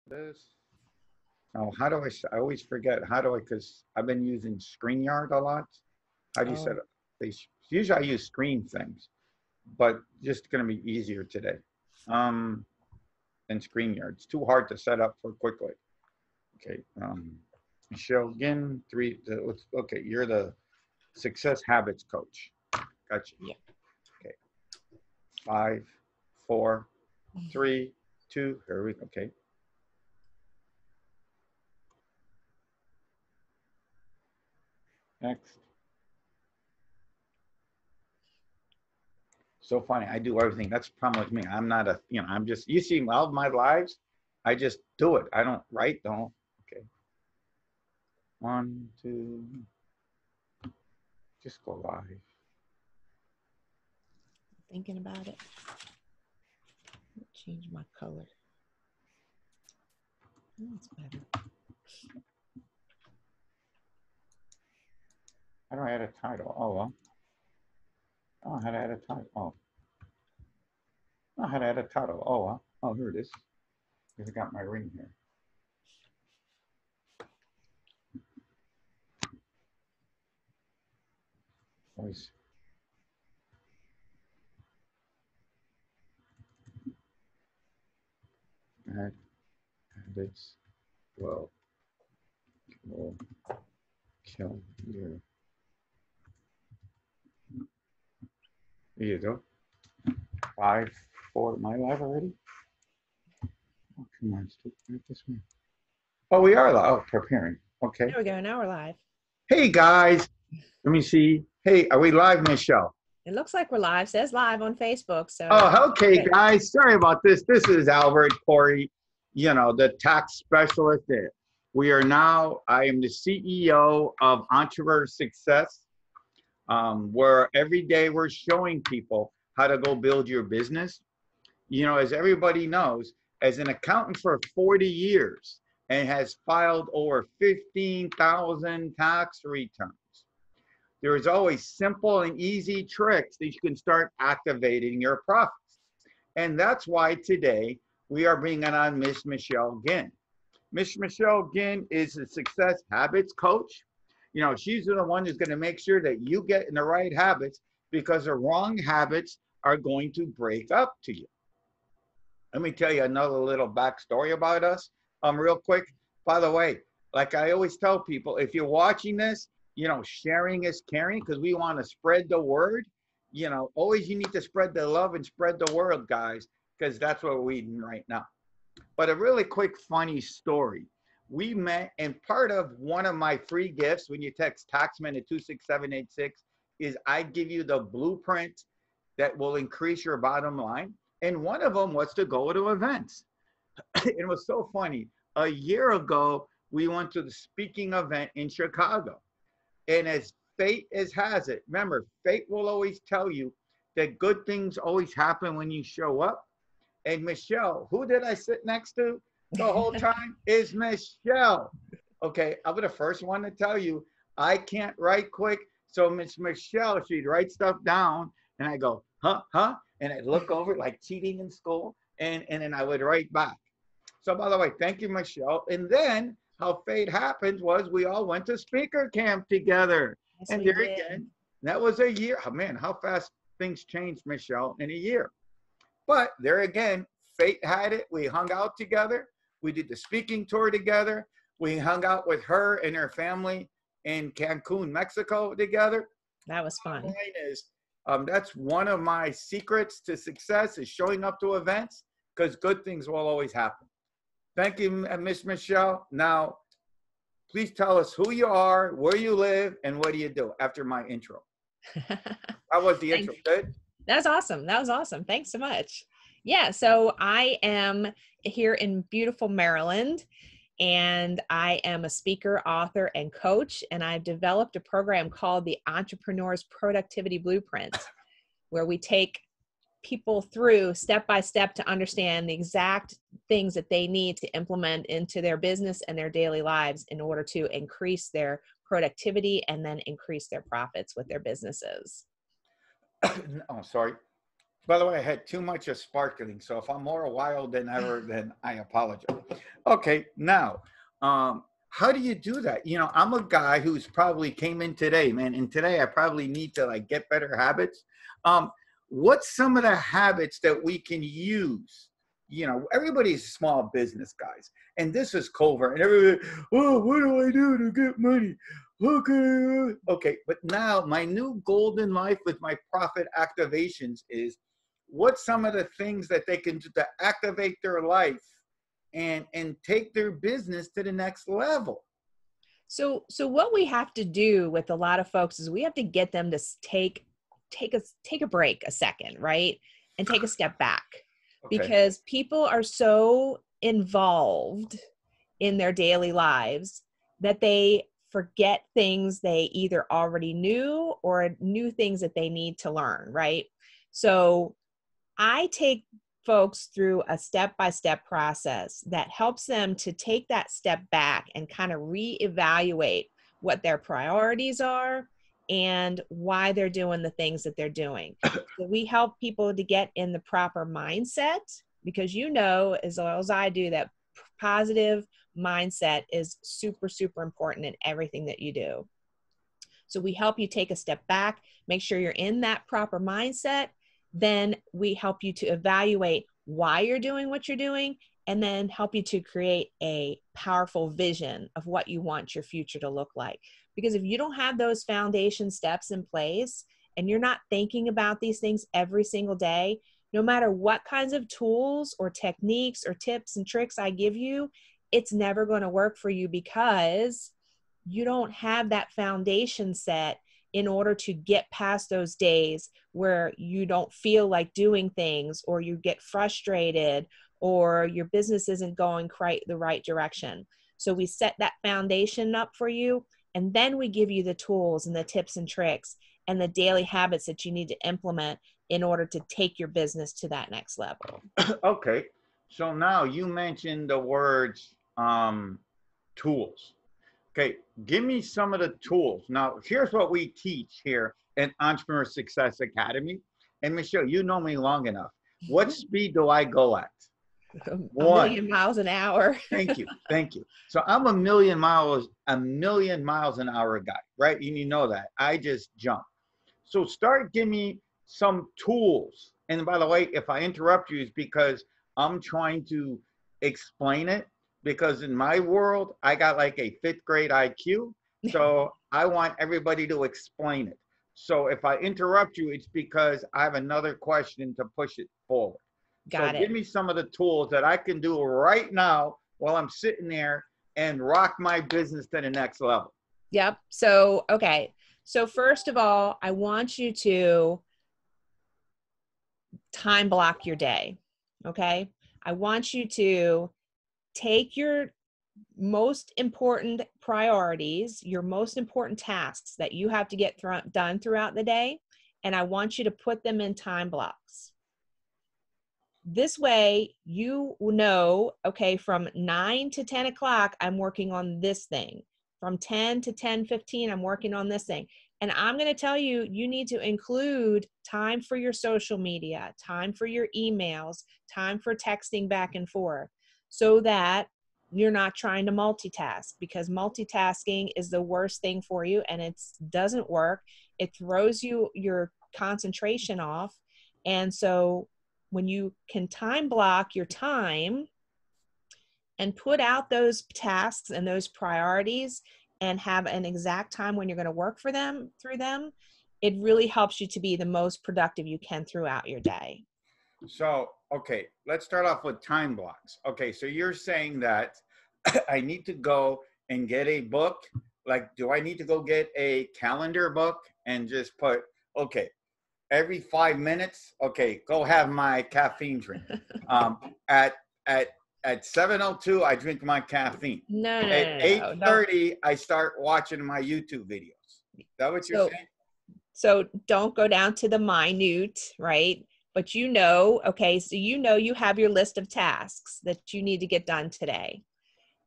this. Oh, how do I always forget. How do I, because I've been using StreamYard a lot. How do you set Oh, up? Usually I use screen things, but just going to be easier today. Um, than StreamYard. It's too hard to set up for quickly. Okay. Michelle again, okay, you're the success habits coach. Gotcha. yeah. Okay. 5, 4, 3, 2. Here we go. Okay. Next. So funny. I do everything. That's the problem with me. I'm not a, I'm just, you see all of my lives, I just do it. I don't write, don't. Okay. 1, 2, just go live. Thinking about it. Change my color. That's better. How do I add a title? Oh, well. Oh, how to add a title. Oh. Oh, how to add a title. Oh, well. Oh, here it is. Because I got my ring here. Voice. Add habits will kill you. There you go. 5, 4. Am I live already? Oh, come on. Stupid this one. Oh, we are live. Oh, preparing. Okay. There we go. Now we're live. Hey, guys. Let me see. Hey, are we live, Michelle? It looks like we're live. It says live on Facebook. So. Oh, okay, Good. guys. Sorry about this. This is Albert Corey, the tax specialist. I am the CEO of Entrepreneur Success, where every day we're showing people how to go build your business. As everybody knows, as an accountant for 40 years and has filed over 15,000 tax returns, there is always simple and easy tricks that you can start activating your profits. And that's why today we are bringing on Miss Michelle Ginn. Miss Michelle Ginn is a success habits coach. She's the one who's going to make sure that you get in the right habits, because the wrong habits are going to break up to you. Let me tell you another little backstory about us, real quick. By the way, like I always tell people, if you're watching this, sharing is caring, because we want to spread the word. Always you need to spread the love and spread the word, guys, because that's what we're eating right now. But a really quick, funny story. We met, and part of one of my free gifts when you text Taxman at 26786 is I give you the blueprint that will increase your bottom line. And one of them was to go to events. It was so funny. A year ago, we went to the speaking event in Chicago. And as fate has it, remember, fate will always tell you that good things always happen when you show up. And Michelle, who did I sit next to the whole time? Is Michelle. Okay, I'm the first one to tell you, I can't write quick. So Miss Michelle, she'd write stuff down, and I go, huh? And I'd look over like cheating in school, and then I would write back. So by the way, thank you, Michelle. And then how fate happened was we all went to speaker camp together. Yes, And we there did. again, that was a year. Oh, man, how fast things changed, Michelle, in a year. But there again, fate had it. We hung out together. We did the speaking tour together. We hung out with her and her family in Cancun, Mexico together. That was fun. The point is, that's one of my secrets to success, is showing up to events, because good things will always happen. Thank you, Miss Michelle. Now, please tell us who you are, where you live, and what do you do after my intro. How was the intro? Good? That's awesome. That was awesome. Thanks so much. Yeah. So I am here in beautiful Maryland, and I am a speaker, author, and coach. And I've developed a program called the Entrepreneur's Productivity Blueprint, where we take people through step by step to understand the exact things that they need to implement into their business and their daily lives in order to increase their productivity and then increase their profits with their businesses. Oh, sorry. By the way, I had too much of sparkling, so if I'm more wild than ever, then I apologize. Okay, now, how do you do that? You know, I'm a guy who's probably came in today, man, and today I probably need to like get better habits. What's some of the habits that we can use? You know, everybody's small business guys, and this is covert, and everybody, oh, what do I do to get money? Okay, but now my new golden life with my profit activations is what's some of the things that they can do to activate their life and take their business to the next level. So what we have to do with a lot of folks is we have to get them to take a break a second, right? And take a step back. Okay. Because people are so involved in their daily lives that they forget things they either already knew or new things that they need to learn, right? So I take folks through a step-by-step process that helps them to take that step back and kind of reevaluate what their priorities are and why they're doing the things that they're doing. So we help people to get in the proper mindset, because you know as well as I do that positive mindset is super, super important in everything that you do. So we help you take a step back, make sure you're in that proper mindset. Then we help you to evaluate why you're doing what you're doing, and then help you to create a powerful vision of what you want your future to look like. Because if you don't have those foundation steps in place and you're not thinking about these things every single day, no matter what kinds of tools or techniques or tips and tricks I give you, it's never going to work for you because you don't have that foundation set in order to get past those days where you don't feel like doing things, or you get frustrated, or your business isn't going quite the right direction. So we set that foundation up for you, and then we give you the tools and the tips and tricks and the daily habits that you need to implement in order to take your business to that next level. Okay, so now you mentioned the words tools. Okay, give me some of the tools. Now, here's what we teach here at Entrepreneur Success Academy. And Michelle, you know me long enough. What speed do I go at? A million miles an hour. Thank you. Thank you. So I'm a million miles an hour guy, right? And you know that. I just jump. So start giving me some tools. And by the way, if I interrupt you, it's because I'm trying to explain it. Because in my world, I got like a 5th grade IQ. So I want everybody to explain it. So if I interrupt you, it's because I have another question to push it forward. Got it. Give me some of the tools that I can do right now while I'm sitting there and rock my business to the next level. Yep. So, okay. So first of all, I want you to time block your day. Okay. I want you to take your most important priorities, your most important tasks that you have to get done throughout the day, and I want you to put them in time blocks. This way, you know, okay, from 9 to 10 o'clock, I'm working on this thing. From 10 to 10:15, I'm working on this thing. And I'm going to tell you, you need to include time for your social media, time for your emails, time for texting back and forth, so that you're not trying to multitask, because multitasking is the worst thing for you and it doesn't work. It throws your concentration off. And so when you can time block your time and put out those tasks and those priorities and have an exact time when you're going to work through them, it really helps you to be the most productive you can throughout your day. So, okay, let's start off with time blocks. Okay, so you're saying that I need to go and get a book. Like, do I need to go get a calendar book and just put, okay, every 5 minutes, okay, go have my caffeine drink. At 7:02, I drink my caffeine. No, At 8:30, I start watching my YouTube videos. Is that what you're saying? So don't go down to the minute, right? But you know, okay, so you know you have your list of tasks that you need to get done today.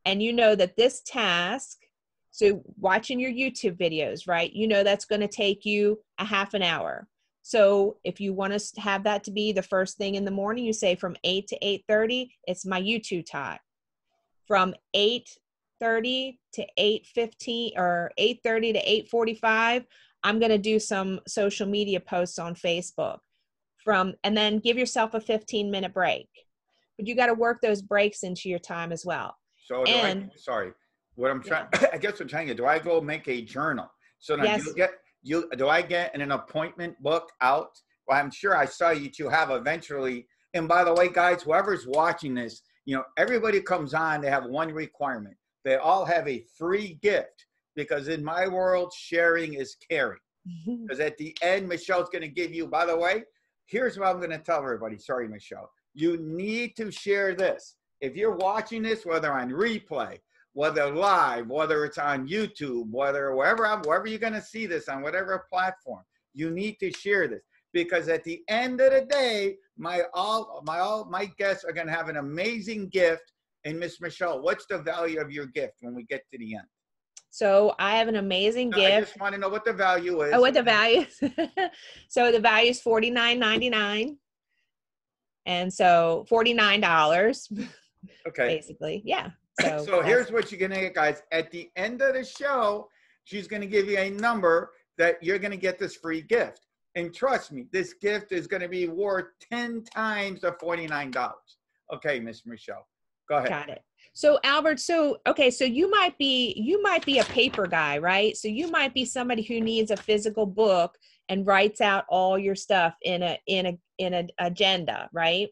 And you know that this task, so watching your YouTube videos, right? You know that's going to take you a half an hour. So if you want to have that to be the first thing in the morning, you say from 8 to 8:30, it's my YouTube time. From 8:30 to 8:15 or 8:30 to 8:45, I'm going to do some social media posts on Facebook. And then give yourself a 15-minute break. But you got to work those breaks into your time as well. So sorry, what I'm trying, Yeah. I guess what I'm trying to do, I go make a journal. So now Yes. do I get an appointment book out? Well, I'm sure I saw you two have eventually. And by the way, guys, whoever's watching this, everybody comes on, they have one requirement. They all have a free gift, because in my world, sharing is caring. Because at the end, Michelle's going to give you, by the way, here's what I'm going to tell everybody. Sorry, Michelle. You need to share this. If you're watching this, whether on replay, whether live, whether it's on YouTube, wherever you're going to see this on whatever platform, you need to share this, because at the end of the day, my guests are going to have an amazing gift. And Miss Michelle, what's the value of your gift when we get to the end? So I have an amazing gift. I just want to know what the value is. Oh, what the value is? So the value is $49.99. And so $49. Okay. Basically. Yeah. So here's what you're going to get, guys. At the end of the show, she's going to give you a number that you're going to get this free gift. And trust me, this gift is going to be worth 10 times the $49. Okay, Miss Michelle, go ahead. Got it. So Albert, so you might be a paper guy, right? So you might be somebody who needs a physical book and writes out all your stuff in an agenda, right?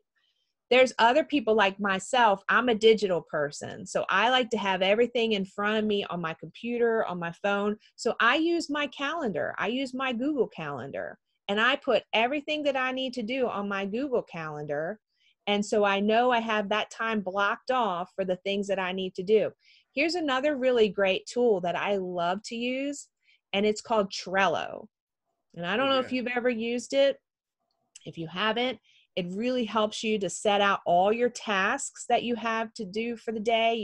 There's other people like myself. I'm a digital person. So I like to have everything in front of me on my computer, on my phone. So I use my calendar. I use my Google Calendar, and I put everything that I need to do on my Google Calendar. And so I know I have that time blocked off for the things that I need to do. Here's another really great tool that I love to use, and it's called Trello. And I don't know if you've ever used it. If you haven't, it really helps you to set out all your tasks that you have to do for the day.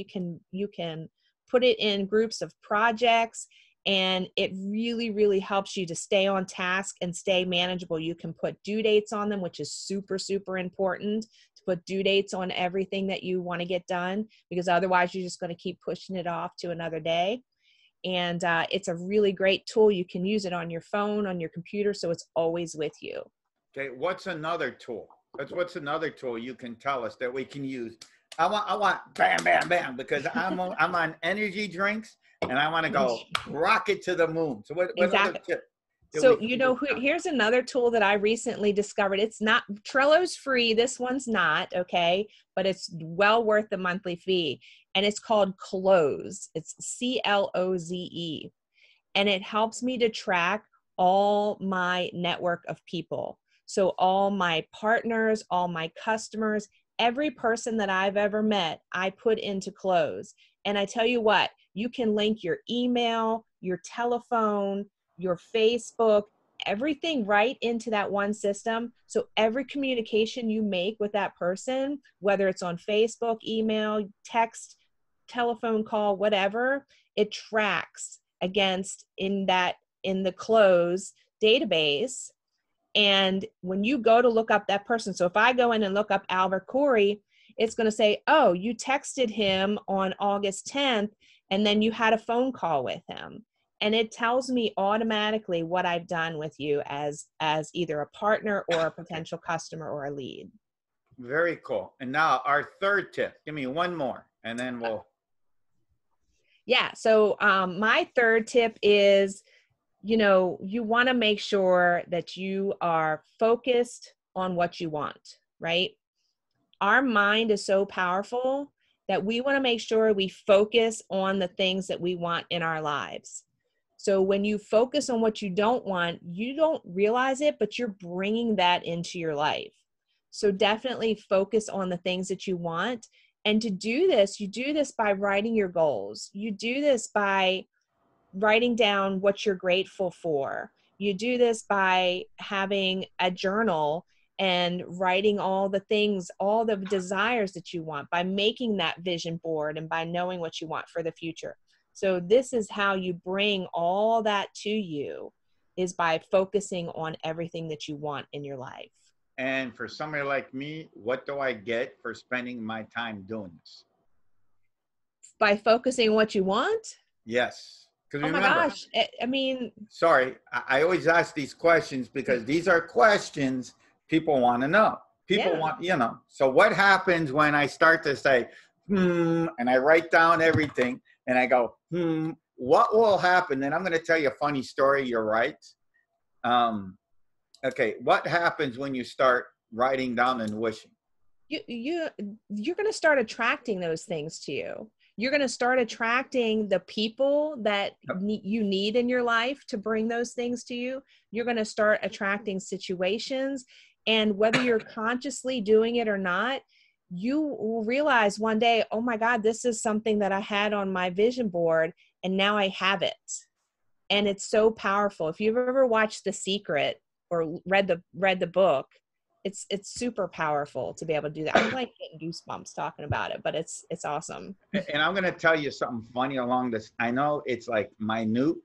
You can put it in groups of projects, and it really, really helps you to stay on task and stay manageable. You can put due dates on them, which is super, super important, to put due dates on everything that you want to get done, because otherwise you're just going to keep pushing it off to another day. And it's a really great tool. You can use it on your phone, on your computer, so it's always with you. Okay, what's another tool? What's another tool you can tell us that we can use? I want bam, bam, bam, because I'm on energy drinks, and I want to go rocket to the moon. So what exactly. other tip? So, here's another tool that I recently discovered. It's not, Trello's free. This one's not, okay, but it's well worth the monthly fee. And it's called Cloze. It's CLOZE. And it helps me to track all my network of people. So all my partners, all my customers, every person that I've ever met, I put into Cloze. And I tell you what, you can link your email, your telephone, your Facebook, everything right into that one system. So every communication you make with that person, whether it's on Facebook, email, text, telephone call, whatever, it tracks against in the Cloze database. And when you go to look up that person, so if I go in and look up Albert Corey, it's going to say, oh, you texted him on August 10th, and then you had a phone call with him. And it tells me automatically what I've done with you as either a partner or a potential customer or a lead. Very cool. And now our third tip. Give me one more, and then we'll. Yeah. So my third tip is, you want to make sure that you are focused on what you want, right? Our mind is so powerful that we want to make sure we focus on the things that we want in our lives. So when you focus on what you don't want, you don't realize it, but you're bringing that into your life. So definitely focus on the things that you want. And to do this, you do this by writing your goals. You do this by writing down what you're grateful for. You do this by having a journal and writing all the things, all the desires that you want, by making that vision board and by knowing what you want for the future. So this is how you bring all that to you. is by focusing on everything that you want in your life. And for somebody like me, what do I get for spending my time doing this? By focusing on what you want? Yes. Because Oh my remember, gosh. I mean, sorry, I always ask these questions because these are questions people want to know. People yeah. want, so what happens when I start to say, and I write down everything and I go, what will happen? And I'm going to tell you a funny story. You're right. Okay. What happens when you start writing down and wishing? You're going to start attracting those things to you. You're going to start attracting the people that you need in your life to bring those things to you. You're going to start attracting situations, and whether you're consciously doing it or not, you will realize one day, oh my God, this is something that I had on my vision board and now I have it. And it's so powerful. If you've ever watched The Secret or read the book, it's super powerful to be able to do that. I'm like getting goosebumps talking about it, but it's awesome. And I'm going to tell you something funny along this. I know it's like minute.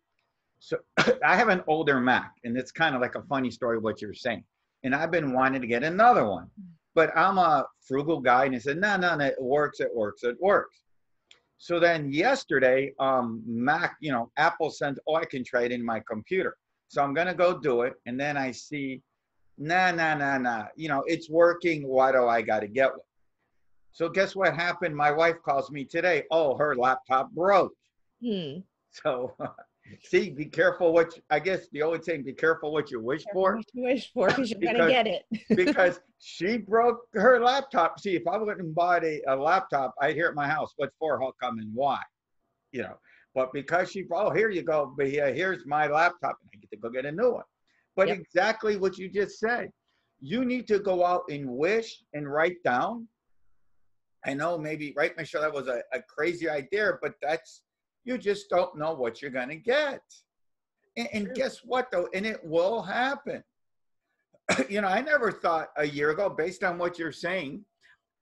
So I have an older Mac, and it's kind of like a funny story what you're saying. And I've been wanting to get another one, but I'm a frugal guy, and I said, no, it works. So then yesterday, Mac, Apple sent, I can trade in my computer. So I'm going to go do it. And then I see, nah. It's working. Why do I got to get one? So guess what happened? My wife calls me today. Oh, her laptop broke. So see, be careful I guess the old saying, be careful what you wish for. What you wish for, because you're going to get it. Because she broke her laptop. See, if I wouldn't have bought a laptop, I'd hear at my house, what for, how come, and why? But because here you go, but here's my laptop, and I get to go get a new one. But exactly what you just said. You need to go out and wish and write down. I know maybe, right, Michelle, that was a crazy idea, but you just don't know what you're going to get. And guess what, though? And it will happen. I never thought a year ago, based on what you're saying,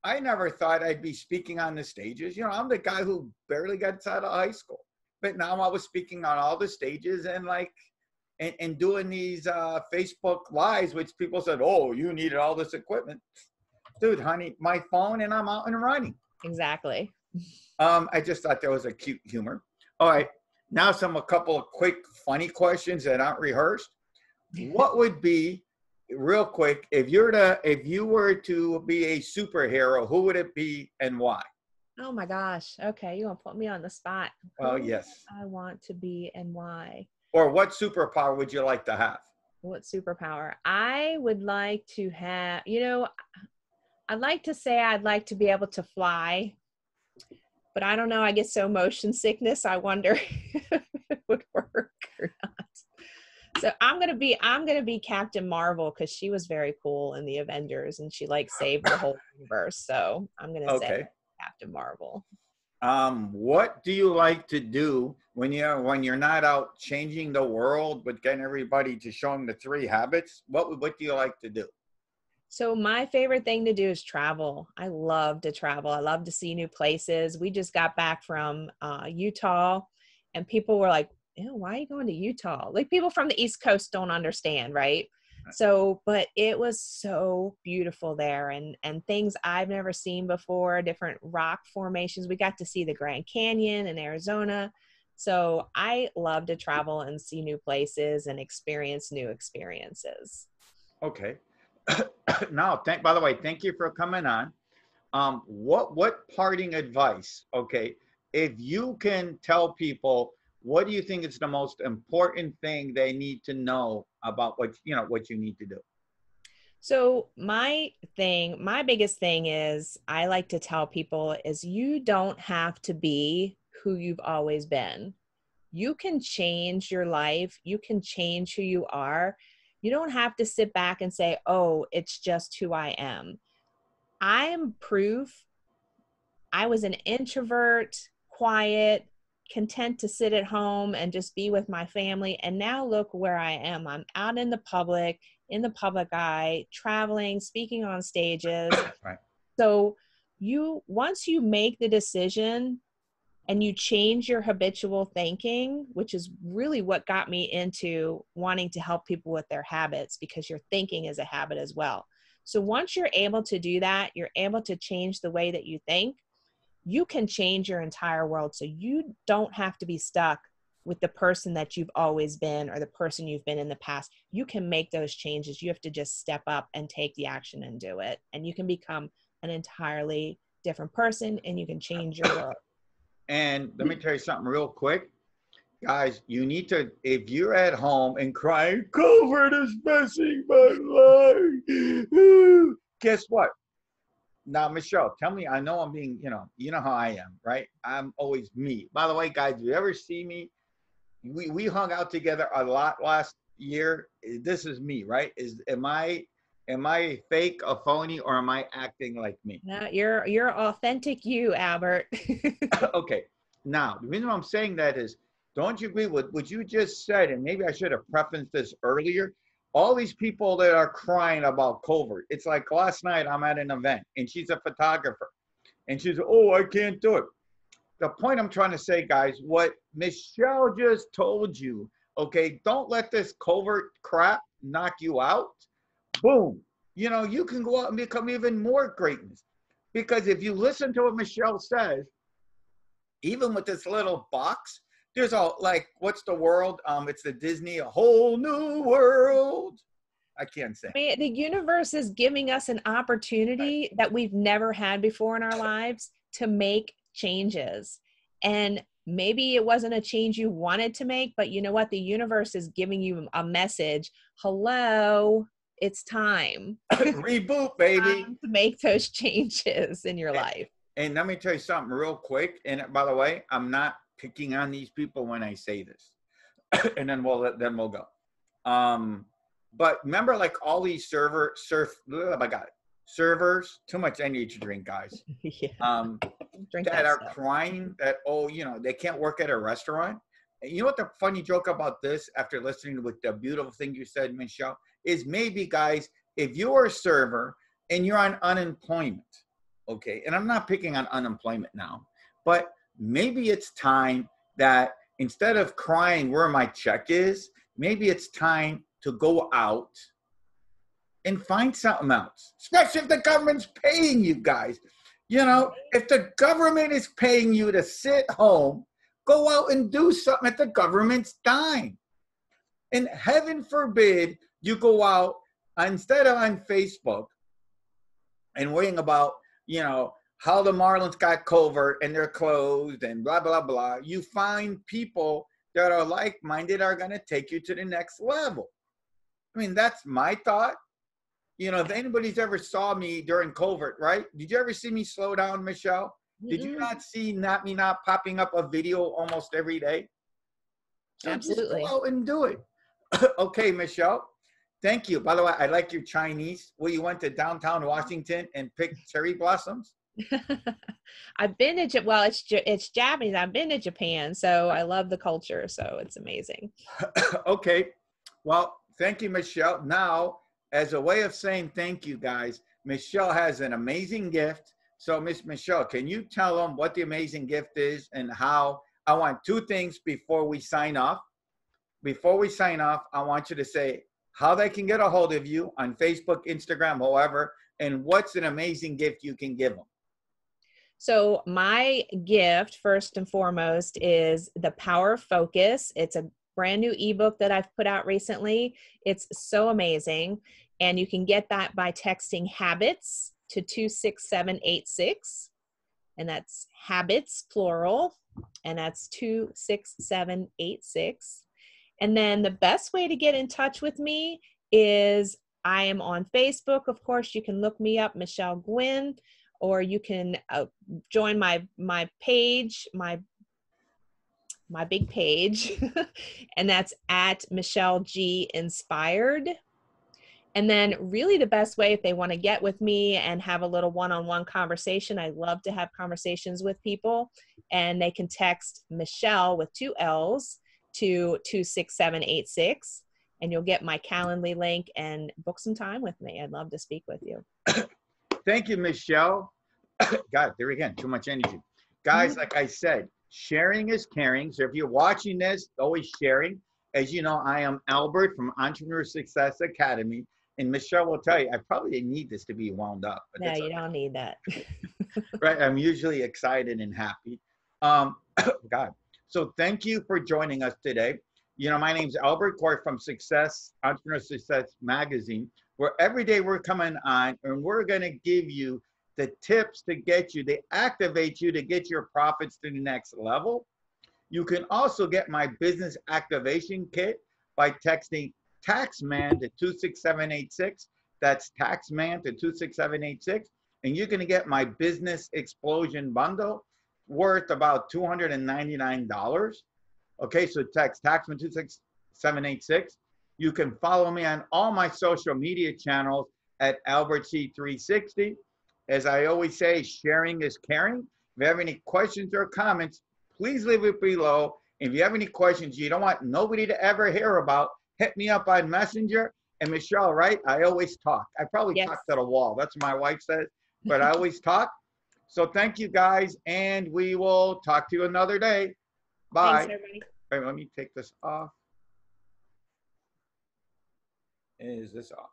I never thought I'd be speaking on the stages. I'm the guy who barely got out of high school. But now I was speaking on all the stages and doing these Facebook Lives, which people said, oh, you needed all this equipment. Dude, honey, my phone, and I'm out and running. Exactly. I just thought that was a cute humor. All right. Now a couple of quick, funny questions that aren't rehearsed. What would be, real quick, if you were to be a superhero, who would it be and why? Oh my gosh. Okay. You're going to put me on the spot. Oh, yes. I want to be and why. Or what superpower would you like to have? What superpower? I would like to have, I'd like to say I'd like to be able to fly, but I don't know. I get so motion sickness. I wonder if it would work or not. So I'm gonna be Captain Marvel, because she was very cool in the Avengers and she saved the whole universe. So I'm gonna say Captain Marvel. What do you like to do when you're not out changing the world, but getting everybody to show them the 3 habits? What do you like to do? So my favorite thing to do is travel. I love to travel. I love to see new places. We just got back from Utah, and people were like, ew, why are you going to Utah? People from the East Coast don't understand, right? So, but it was so beautiful there, and things I've never seen before, different rock formations. We got to see the Grand Canyon in Arizona. So I love to travel and see new places and experience new experiences. Okay. Now, by the way, thank you for coming on. What parting advice, okay, if you can tell people, what do you think is the most important thing they need to know about what you need to do? So my biggest thing is, I like to tell people is, you don't have to be who you've always been. You can change your life. You can change who you are. You don't have to sit back and say, oh, it's just who I am. I am proof. I was an introvert, quiet, content to sit at home and just be with my family. And now look where I am. I'm out in the public eye, traveling, speaking on stages. Right. So once you make the decision and you change your habitual thinking, which is really what got me into wanting to help people with their habits, because your thinking is a habit as well. So once you're able to do that, you're able to change the way that you think, you can change your entire world. So you don't have to be stuck with the person that you've always been or the person you've been in the past. You can make those changes. You have to just step up and take the action and do it. And you can become an entirely different person, and you can change your world. And let me tell you something real quick. Guys, you need to, if you're at home and crying, covert is messing my life. Guess what? Now, Michelle, tell me, I know I'm being, you know how I am, right? I'm always me. By the way, guys, if you ever see me, we hung out together a lot last year. This is me, right? Am I fake, a phony, or am I acting like me? No, you're authentic you, Albert. Okay. Now, the reason I'm saying that is, don't you agree with what you just said? And maybe I should have prefaced this earlier. All these people that are crying about covert. It's like last night I'm at an event and she's a photographer and she's, oh, I can't do it. The point I'm trying to say, guys, what Michelle just told you, okay, don't let this covert crap knock you out. Boom. You can go out and become even more greatness. Because if you listen to what Michelle says, even with this little box, there's all like, what's the world? It's the Disney, a whole new world. I can't say. I mean, the universe is giving us an opportunity that we've never had before in our lives to make changes. And maybe it wasn't a change you wanted to make, but you know what? The universe is giving you a message. Hello, it's time. Reboot, baby. Time to make those changes in your life. And let me tell you something real quick. And by the way, I'm not picking on these people when I say this. And then we'll go. But remember, like all these servers, too much energy drink, guys. Yeah. That are crying that, they can't work at a restaurant. And you know what the funny joke about this, after listening to the beautiful thing you said, Michelle, is maybe, guys, if you're a server and you're on unemployment, okay, and I'm not picking on unemployment now, but maybe it's time that instead of crying where my check is, maybe it's time to go out and find something else, especially if the government's paying you, guys. If the government is paying you to sit home, go out and do something at the government's dime. And heaven forbid you go out instead of on Facebook and worrying about, how the Marlins got covert and they're closed and blah, blah, blah. You find people that are like-minded are going to take you to the next level. I mean, that's my thought. If anybody's ever saw me during covert, right? Did you ever see me slow down, Michelle? Did you not see me not popping up a video almost every day? So Absolutely. just go out and do it. Okay, Michelle. Thank you. By the way, I like your Chinese. Well, you went to downtown Washington and picked cherry blossoms? I've been to, well, it's Japanese. I've been to Japan, so I love the culture. So it's amazing. Okay. Well, thank you, Michelle. Now, as a way of saying thank you, guys, Michelle has an amazing gift. So, Miss Michelle, can you tell them what the amazing gift is and how? I want two things before we sign off. Before we sign off, I want you to say how they can get a hold of you on Facebook, Instagram, however, and what's an amazing gift you can give them. So my gift, first and foremost, is The Power of Focus. It's a brand new ebook that I've put out recently. It's so amazing. And you can get that by texting habits to 26786. And that's habits, plural. And that's 26786. And then the best way to get in touch with me is I am on Facebook. Of course, you can look me up, Michelle Gwynn, or you can join my page, my big page, and that's at Michelle G Inspired. And then really the best way, if they want to get with me and have a little one-on-one conversation, I love to have conversations with people, and they can text Michelle with 2 L's to 26786, and you'll get my Calendly link and book some time with me. I'd love to speak with you. Thank you, Michelle. God, there again, too much energy. Guys, like I said, Sharing is caring. So if you're watching this, always sharing. As you know, I am Albert from Entrepreneur Success Academy. And Michelle will tell you, I probably need this to be wound up, but No, that's you okay. don't need that. Right? I'm usually excited and happy. God. So thank you for joining us today. You know, my name's Albert Court from Success, Entrepreneur Success Magazine, where every day we're coming on and we're going to give you the tips to get you, to activate you to get your profits to the next level. You can also get my business activation kit by texting Taxman to 26786. That's Taxman to 26786. And you're going to get my business explosion bundle worth about $299. Okay, so text Taxman 26786. You can follow me on all my social media channels at Albert C360. As I always say, sharing is caring. If you have any questions or comments, please leave it below. If you have any questions you don't want nobody to ever hear about, hit me up on Messenger. And Michelle, right? I always talk. I probably Yes. talk to the wall. That's what my wife says, but I always talk. So thank you guys, and we will talk to you another day. Bye. Thanks, everybody. All right, let me take this off. Is this off?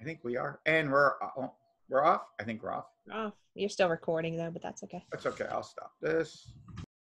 I think we are. And we're off. I think we're off. Oh, you're still recording though, but that's okay. That's okay. I'll stop this.